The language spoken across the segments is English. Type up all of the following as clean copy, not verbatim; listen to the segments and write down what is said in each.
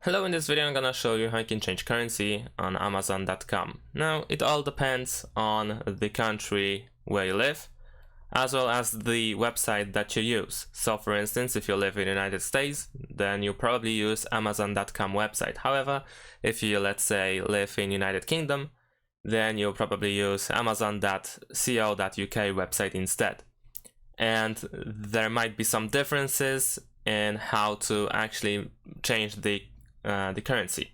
Hello, in this video I'm gonna show you how you can change currency on Amazon.com. Now, it all depends on the country where you live, as well as the website that you use. So for instance, if you live in the United States, then you probably use Amazon.com website. However, if you, let's say, live in United Kingdom, then you'll probably use Amazon.co.uk website instead. And there might be some differences in how to actually change the currency.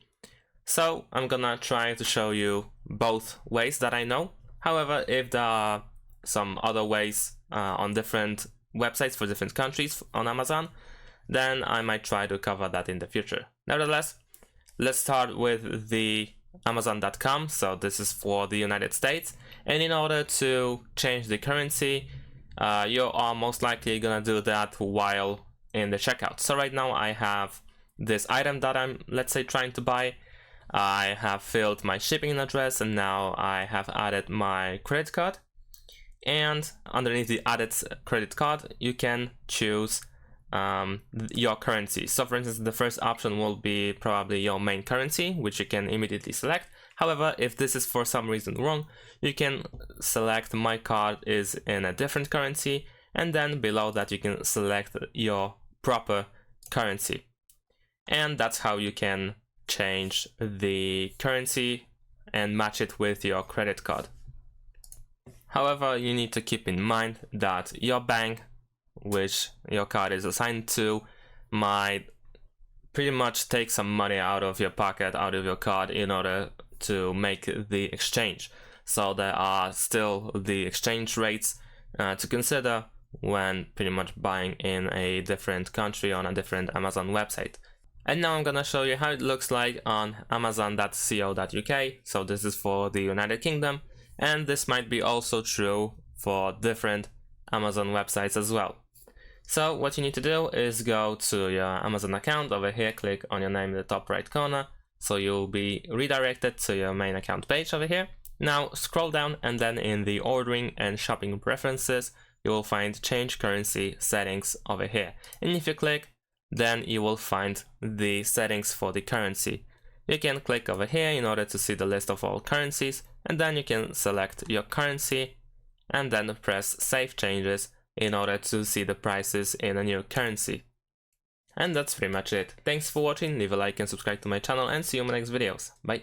So I'm gonna try to show you both ways that I know. However, if there are some other ways on different websites for different countries on Amazon, then I might try to cover that in the future. Nevertheless, let's start with the Amazon.com. So this is for the United States, and in order to change the currency, you are most likely gonna do that while in the checkout. So right now I have this item that I'm, let's say, trying to buy. I have filled my shipping address, and now I have added my credit card. And underneath the added credit card, you can choose your currency. So for instance, the first option will be probably your main currency, which you can immediately select. However, if this is for some reason wrong, you can select my card is in a different currency, and then below that you can select your proper currency. And that's how you can change the currency and match it with your credit card. However, you need to keep in mind that your bank, which your card is assigned to, might pretty much take some money out of your pocket, out of your card, in order to make the exchange. So there are still the exchange rates to consider when pretty much buying in a different country on a different Amazon website. And now I'm gonna show you how it looks like on Amazon.co.uk. So this is for the United Kingdom, and this might be also true for different Amazon websites as well. So what you need to do is go to your Amazon account over here, click on your name in the top right corner, so you'll be redirected to your main account page over here. Now scroll down, and then in the ordering and shopping preferences, you will find change currency settings over here. And if you click, then you will find the settings for the currency. You can click over here in order to see the list of all currencies, and then you can select your currency and then press Save Changes in order to see the prices in a new currency. And that's pretty much it. Thanks for watching, leave a like and subscribe to my channel, and see you in my next videos. Bye!